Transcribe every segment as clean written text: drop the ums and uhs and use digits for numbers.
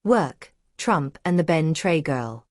Work, Trump and the Ben Tre girl.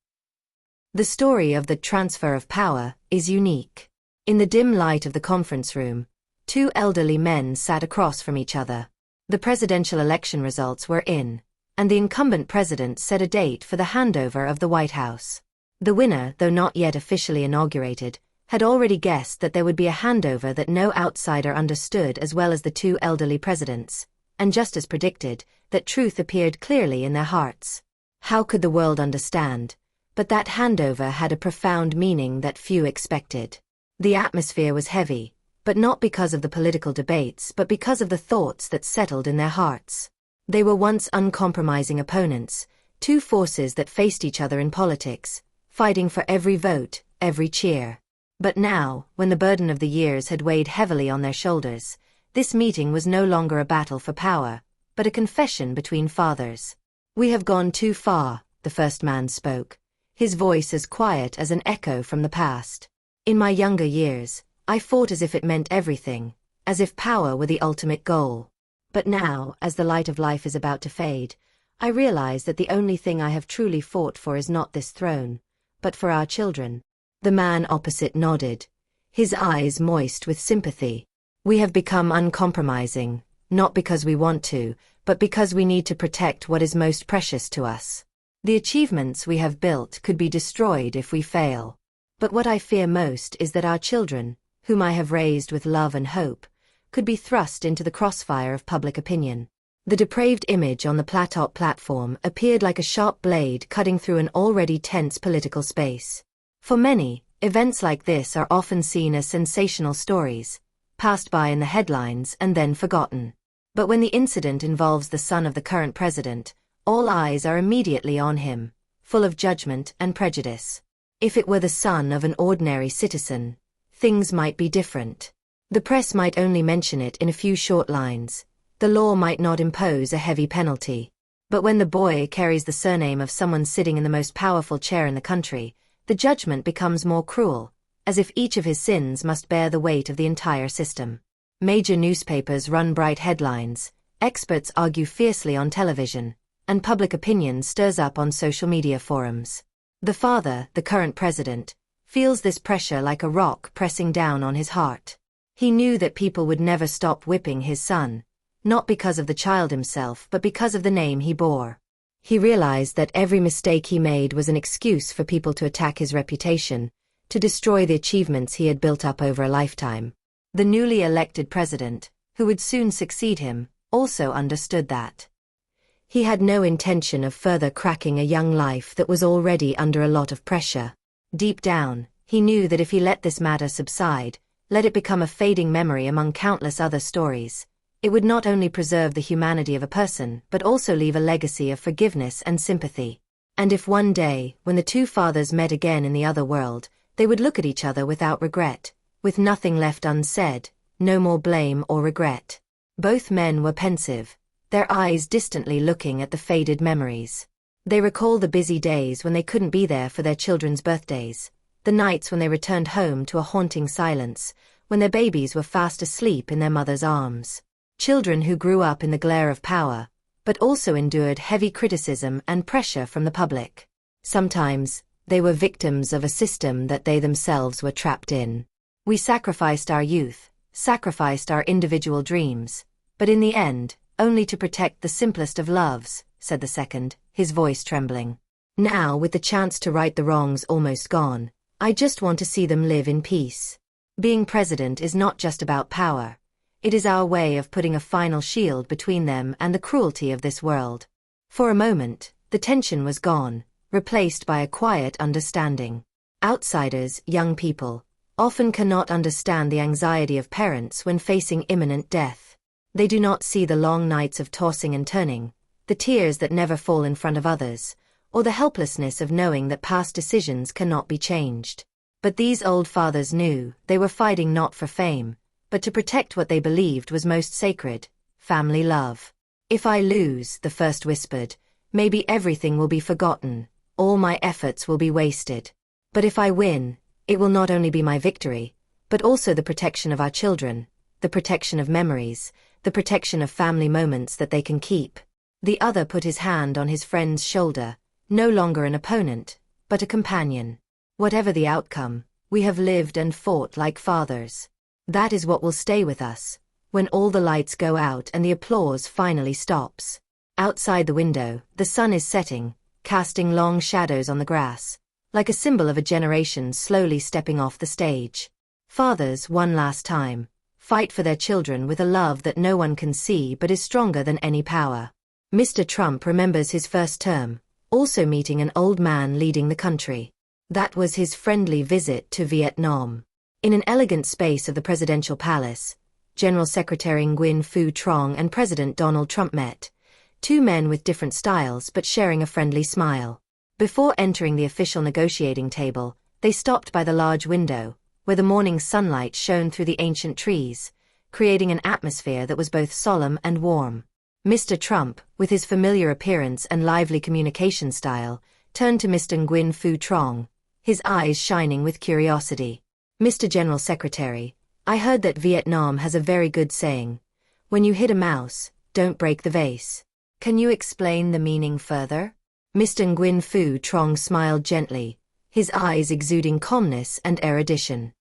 The story of the transfer of power is unique. In the dim light of the conference room, two elderly men sat across from each other. The presidential election results were in, and the incumbent president set a date for the handover of the White House. The winner, though not yet officially inaugurated, had already guessed that there would be a handover that no outsider understood as well as the two elderly presidents, and just as predicted, that truth appeared clearly in their hearts. How could the world understand? But that handover had a profound meaning that few expected. The atmosphere was heavy, but not because of the political debates but because of the thoughts that settled in their hearts. They were once uncompromising opponents, two forces that faced each other in politics, fighting for every vote, every cheer. But now, when the burden of the years had weighed heavily on their shoulders, this meeting was no longer a battle for power, but a confession between fathers. "We have gone too far," the first man spoke, his voice as quiet as an echo from the past. "In my younger years, I fought as if it meant everything, as if power were the ultimate goal. But now, as the light of life is about to fade, I realize that the only thing I have truly fought for is not this throne, but for our children." The man opposite nodded, his eyes moist with sympathy. "We have become uncompromising, not because we want to, but because we need to protect what is most precious to us. The achievements we have built could be destroyed if we fail. But what I fear most is that our children, whom I have raised with love and hope, could be thrust into the crossfire of public opinion." The depraved image on the platform appeared like a sharp blade cutting through an already tense political space. For many, events like this are often seen as sensational stories, passed by in the headlines and then forgotten. But when the incident involves the son of the current president, all eyes are immediately on him, full of judgment and prejudice. If it were the son of an ordinary citizen, things might be different. The press might only mention it in a few short lines. The law might not impose a heavy penalty. But when the boy carries the surname of someone sitting in the most powerful chair in the country, the judgment becomes more cruel, as if each of his sins must bear the weight of the entire system. Major newspapers run bright headlines, experts argue fiercely on television, and public opinion stirs up on social media forums. The father, the current president, feels this pressure like a rock pressing down on his heart. He knew that people would never stop whipping his son, not because of the child himself but because of the name he bore. He realized that every mistake he made was an excuse for people to attack his reputation, to destroy the achievements he had built up over a lifetime. The newly elected president, who would soon succeed him, also understood that. He had no intention of further cracking a young life that was already under a lot of pressure. Deep down, he knew that if he let this matter subside, let it become a fading memory among countless other stories, it would not only preserve the humanity of a person but also leave a legacy of forgiveness and sympathy. And if one day, when the two fathers met again in the other world, they would look at each other without regret, with nothing left unsaid, no more blame or regret. Both men were pensive, their eyes distantly looking at the faded memories. They recalled the busy days when they couldn't be there for their children's birthdays, the nights when they returned home to a haunting silence, when their babies were fast asleep in their mother's arms. Children who grew up in the glare of power, but also endured heavy criticism and pressure from the public. Sometimes, they were victims of a system that they themselves were trapped in. "We sacrificed our youth, sacrificed our individual dreams, but in the end, only to protect the simplest of loves," said the second, his voice trembling. "Now, with the chance to right the wrongs almost gone, I just want to see them live in peace. Being president is not just about power. It is our way of putting a final shield between them and the cruelty of this world." For a moment, the tension was gone, replaced by a quiet understanding. Outsiders, young people, often cannot understand the anxiety of parents when facing imminent death. They do not see the long nights of tossing and turning, the tears that never fall in front of others, or the helplessness of knowing that past decisions cannot be changed. But these old fathers knew they were fighting not for fame, but to protect what they believed was most sacred, family love. "If I lose," the first whispered, "maybe everything will be forgotten, all my efforts will be wasted. But if I win, it will not only be my victory, but also the protection of our children, the protection of memories, the protection of family moments that they can keep." The other put his hand on his friend's shoulder, no longer an opponent, but a companion. Whatever the outcome, we have lived and fought like fathers. That is what will stay with us, when all the lights go out and the applause finally stops. Outside the window, the sun is setting, casting long shadows on the grass, like a symbol of a generation slowly stepping off the stage. Fathers, one last time, fight for their children with a love that no one can see but is stronger than any power. Mr. Trump remembers his first term, also meeting an old man leading the country. That was his friendly visit to Vietnam. In an elegant space of the presidential palace, General Secretary Nguyen Phu Trong and President Donald Trump met, two men with different styles but sharing a friendly smile. Before entering the official negotiating table, they stopped by the large window, where the morning sunlight shone through the ancient trees, creating an atmosphere that was both solemn and warm. Mr. Trump, with his familiar appearance and lively communication style, turned to Mr. Nguyen Phu Trong, his eyes shining with curiosity. Mr. General Secretary, I heard that Vietnam has a very good saying, when you hit a mouse, don't break the vase. Can you explain the meaning further? Mr. Nguyen Phu Trong smiled gently, his eyes exuding calmness and erudition.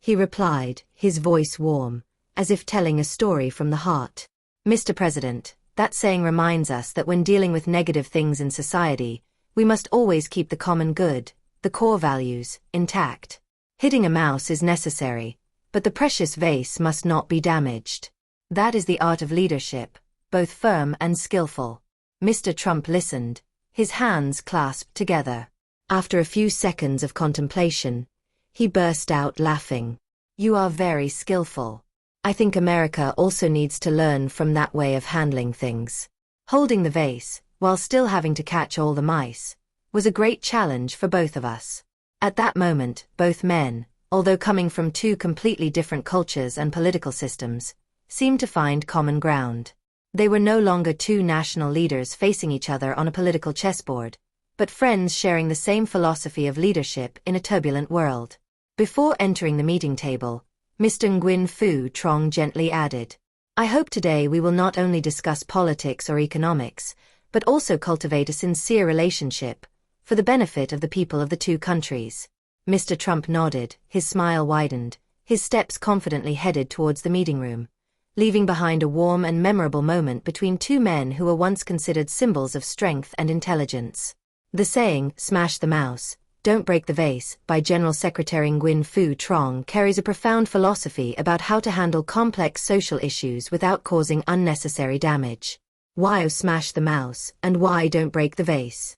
He replied, his voice warm, as if telling a story from the heart. Mr. President, that saying reminds us that when dealing with negative things in society, we must always keep the common good, the core values, intact. Hitting a mouse is necessary, but the precious vase must not be damaged. That is the art of leadership, both firm and skillful. Mr. Trump listened, his hands clasped together. After a few seconds of contemplation, he burst out laughing. You are very skillful. I think America also needs to learn from that way of handling things. Holding the vase, while still having to catch all the mice, was a great challenge for both of us. At that moment, both men, although coming from two completely different cultures and political systems, seemed to find common ground. They were no longer two national leaders facing each other on a political chessboard, but friends sharing the same philosophy of leadership in a turbulent world. Before entering the meeting table, Mr. Nguyen Phu Trong gently added, I hope today we will not only discuss politics or economics, but also cultivate a sincere relationship, for the benefit of the people of the two countries. Mr. Trump nodded, his smile widened, his steps confidently headed towards the meeting room, leaving behind a warm and memorable moment between two men who were once considered symbols of strength and intelligence. The saying, smash the mouse, don't break the vase, by General Secretary Nguyen Phu Trong carries a profound philosophy about how to handle complex social issues without causing unnecessary damage. Why smash the mouse, and why don't break the vase?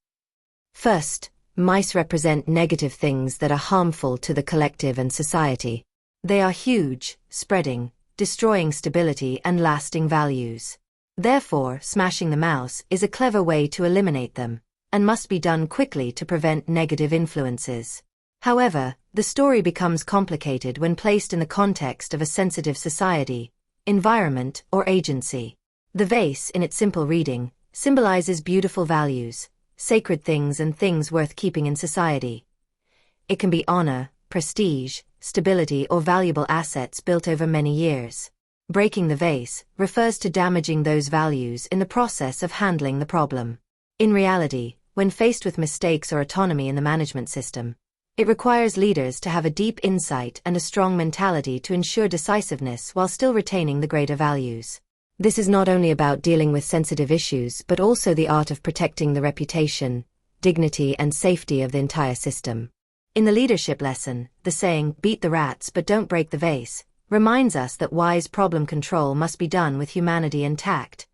First, mice represent negative things that are harmful to the collective and society. They are huge, spreading, destroying stability and lasting values. Therefore, smashing the mouse is a clever way to eliminate them, and must be done quickly to prevent negative influences. However, the story becomes complicated when placed in the context of a sensitive society, environment, or agency. The vase, in its simple reading, symbolizes beautiful values, sacred things and things worth keeping in society. It can be honor, prestige, stability, or valuable assets built over many years. Breaking the vase refers to damaging those values in the process of handling the problem. In reality, when faced with mistakes or autonomy in the management system, it requires leaders to have a deep insight and a strong mentality to ensure decisiveness while still retaining the greater values. This is not only about dealing with sensitive issues but also the art of protecting the reputation, dignity, and safety of the entire system. In the leadership lesson, the saying, beat the rats but don't break the vase, reminds us that wise problem control must be done with humanity and tact,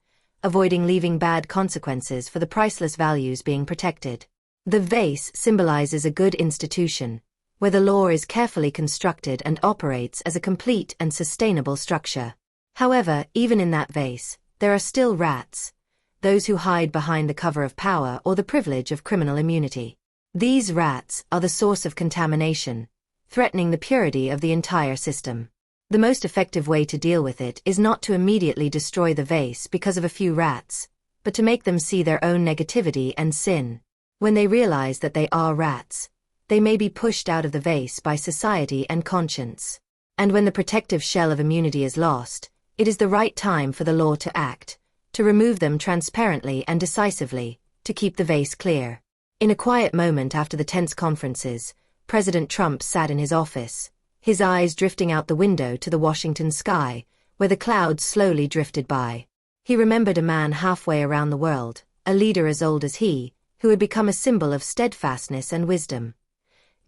avoiding leaving bad consequences for the priceless values being protected. The vase symbolizes a good institution, where the law is carefully constructed and operates as a complete and sustainable structure. However, even in that vase, there are still rats, those who hide behind the cover of power or the privilege of criminal immunity. These rats are the source of contamination, threatening the purity of the entire system. The most effective way to deal with it is not to immediately destroy the vase because of a few rats, but to make them see their own negativity and sin. When they realize that they are rats, they may be pushed out of the vase by society and conscience. And when the protective shell of immunity is lost, it is the right time for the law to act, to remove them transparently and decisively, to keep the vase clear. In a quiet moment after the tense conferences, President Trump sat in his office, his eyes drifting out the window to the Washington sky, where the clouds slowly drifted by. He remembered a man halfway around the world, a leader as old as he, who had become a symbol of steadfastness and wisdom.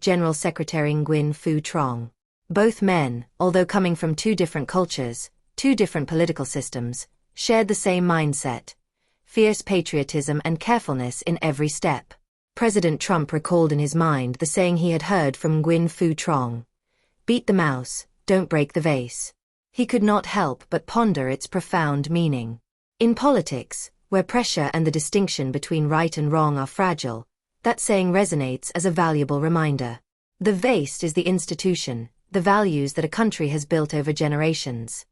General Secretary Nguyen Phu Trong. Both men, although coming from two different cultures, two different political systems, shared the same mindset: fierce patriotism and carefulness in every step. President Trump recalled in his mind the saying he had heard from Nguyen Phu Trong: "Beat the mouse, don't break the vase." He could not help but ponder its profound meaning. In politics, where pressure and the distinction between right and wrong are fragile, that saying resonates as a valuable reminder. The vase is the institution, the values that a country has built over generations.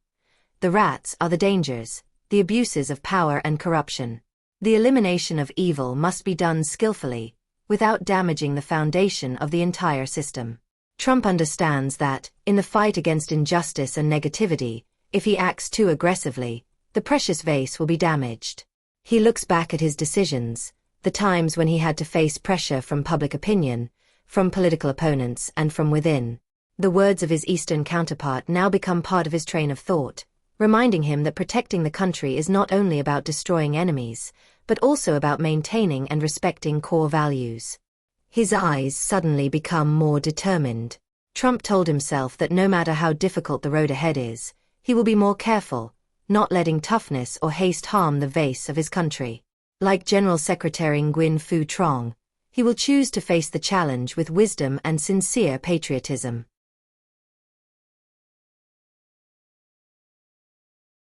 The rats are the dangers, the abuses of power and corruption. The elimination of evil must be done skillfully, without damaging the foundation of the entire system. Trump understands that, in the fight against injustice and negativity, if he acts too aggressively, the precious vase will be damaged. He looks back at his decisions, the times when he had to face pressure from public opinion, from political opponents and from within. The words of his Eastern counterpart now become part of his train of thought, reminding him that protecting the country is not only about destroying enemies, but also about maintaining and respecting core values. His eyes suddenly become more determined. Trump told himself that no matter how difficult the road ahead is, he will be more careful, not letting toughness or haste harm the vase of his country. Like General Secretary Nguyen Phu Trong, he will choose to face the challenge with wisdom and sincere patriotism.